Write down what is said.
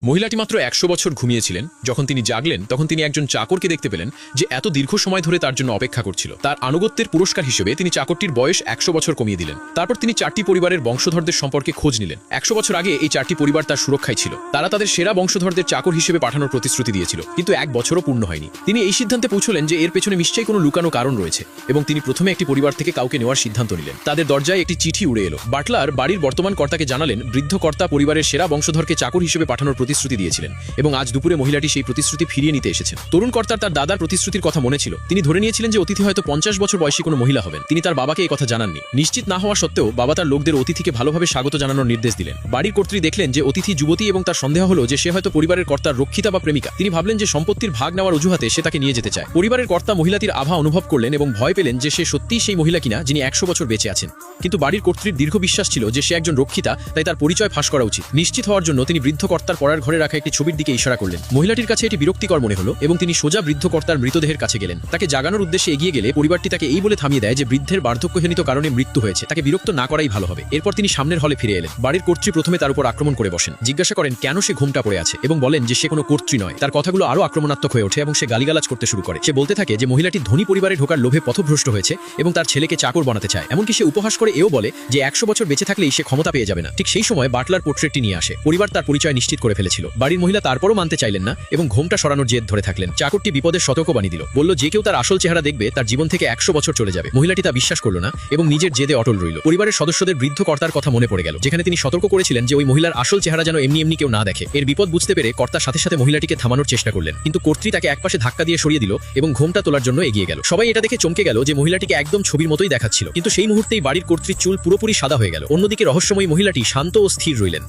মহিলাটি মাত্র ১০০ বছর ঘুমিয়েছিলেন। যখন তিনি জাগলেন তখন তিনি একজন চাকরকে দেখতে পেলেন যে এত দীর্ঘ সময় ধরে তার জন্য অপেক্ষা করছিল। তার আনুগত্যের পুরস্কার হিসেবে তিনি চাকরটির বয়স ১০০ বছর কমিয়ে দিলেন। তারপর তিনি ৪টি পরিবারের বংশধরদের সম্পর্কে খোঁজ নিলেন। ১০০ বছর আগে এই ৪টি পরিবার তার সুরক্ষায় ছিল। তারা তাদের সেরা বংশধরদের চাকর হিসেবে পাঠানোর প্রতিশ্রুতি দিয়েছিল, কিন্তু ১ বছরও পূর্ণ হয়নি। তিনি এই সিদ্ধান্তে পৌঁছলেন যে এর পেছনে নিশ্চয়ই কোনো লুকানো কারণ রয়েছে, এবং তিনি প্রথমে একটি পরিবার থেকে কাউকে নেওয়ার সিদ্ধান্ত নিলেন। তাদের দরজায় একটি চিঠি উড়ে এলো। বাটলার বাড়ির বর্তমান কর্তাকে জানালেন বৃদ্ধ কর্তা পরিবারের সেরা বংশধরকে চাকর হিসেবে পাঠানোর প্রতিশ্রুতি দিয়েছিলেন, এবং আজ দুপুরে মহিলাটি সেই প্রতিশ্রুতি ফিরিয়ে নিতে এসেছেন। তরুণ কর্তার তার দাদার প্রতিশ্রুতির কথা মনে ছিল। তিনি ধরে নিয়েছিলেন যে অতিথি হয়তো ৫০ বছর বয়সী কোনো মহিলা হবেন। তিনি তার বাবাকে এই কথা জানাননি। নিশ্চিত না হওয়া সত্ত্বেও বাবা তার লোকদের অতিথিকে ভালোভাবে স্বাগত জানানোর নির্দেশ দিলেন। বাড়ির কর্ত্রী দেখলেন যে অতিথি যুবতী, এবং তার সন্দেহ হলো যে সে হয়তো পরিবারের কর্তার রক্ষিতা বা প্রেমিকা। তিনি ভাবলেন যে সম্পত্তির ভাগ নেওয়ার অজুহাতে সে তাকে নিয়ে যেতে চায়। পরিবারের কর্তা মহিলাটির আভা অনুভব করলেন এবং ভয় পেলেন যে সে সত্যিই সেই মহিলা কিনা যিনি ১০০ বছর বেঁচে আছেন। কিন্তু বাড়ির কর্ত্রীর দীর্ঘ বিশ্বাস ছিল যে সে একজন রক্ষিতা, তাই তার পরিচয় ফাঁস করা উচিত। নিশ্চিত হওয়ার জন্য তিনি বৃদ্ধ কর্তার পড়ার ঘরে রাখা একটি ছবির দিকে ইশারা করলেন। মহিলাটির কাছে এটি বিরক্তিকর মনে হলো এবং তিনি সোজা বৃদ্ধ কর্তার মৃতদেহের কাছে গেলেন। তাকে জাগানোর উদ্দেশ্যে এগিয়ে গেলে পরিবারটি তাকে এই বলে থামিয়ে দেয় যে বৃদ্ধের বার্ধক্যজনিত কারণে মৃত্যু হয়েছে, তাকে বিরক্ত না করাই ভালো হবে। এরপর তিনি সামনের হলে ফিরে এলেন। বাড়ির কর্ত্রী প্রথমে তার উপর আক্রমণ করে বসেন, জিজ্ঞাসা করেন কেন সে ঘুমটা পড়ে আছে, এবং বলেন যে সে কোনো কর্ত্রী নয়। তার কথাগুলো আরো আক্রমণাত্মক হয়ে ওঠে এবং সে গালিগালাজ করতে শুরু করে। সে বলতে থাকে যে মহিলাটি ধনী পরিবারে ঢোকার লোভে পথভ্রষ্ট হয়েছে এবং তার ছেলেকে চাকর বানাতে চায়। এমনকি সে উপহাস করে এও বলে যে ১০০ বছর বেঁচে থাকলেই সে ক্ষমতা পেয়ে যাবে না। ঠিক সেই সময় বাটলার পোর্ট্রেটটি নিয়ে আসে। পরিবার তার পরিচয় নিশ্চিত করে ফেলেছিল। বাড়ির মহিলা তারপরও মানতে চাইলেন না এবং ঘোমটা সরানোর জেদ ধরে থাকলেন। চাকরটি বিপদের সতর্কবাণী দিল, বলল যে কেউ তার আসল চেহারা দেখবে তার জীবন থেকে ১০০ বছর চলে যাবে। মহিলাটি তা বিশ্বাস করল না এবং নিজের জেদে অটল রইল। পরিবারের সদস্যদের বৃদ্ধ কর্তার কথা মনে পড়ে গেল, যেখানে তিনি সতর্ক করেছিলেন যে ওই মহিলার আসল চেহারা যেন এমনি এমনি কেউ না দেখে। এর বিপদ বুঝতে পেরে কর্তার সাথে সাথে মহিলাটিকে থামানোর চেষ্টা করলেন, কিন্তু কর্ত্রী তাকে একপাশে ধাক্কা দিয়ে সরিয়ে দিল এবং ঘোমটা তোলার জন্য এগিয়ে গেল। সবাই এটা দেখে চমকে গেল যে মহিলাটিকে একদম ছবির মতোই দেখাচ্ছিল, কিন্তু সেই মুহূর্তেই বাড়ির কর্ত্রীর চুল পুরোপুরি সাদা হয়ে গেল। অন্যদিকে রহস্যময়ী মহিলাটি শান্ত ও স্থির রইলেন।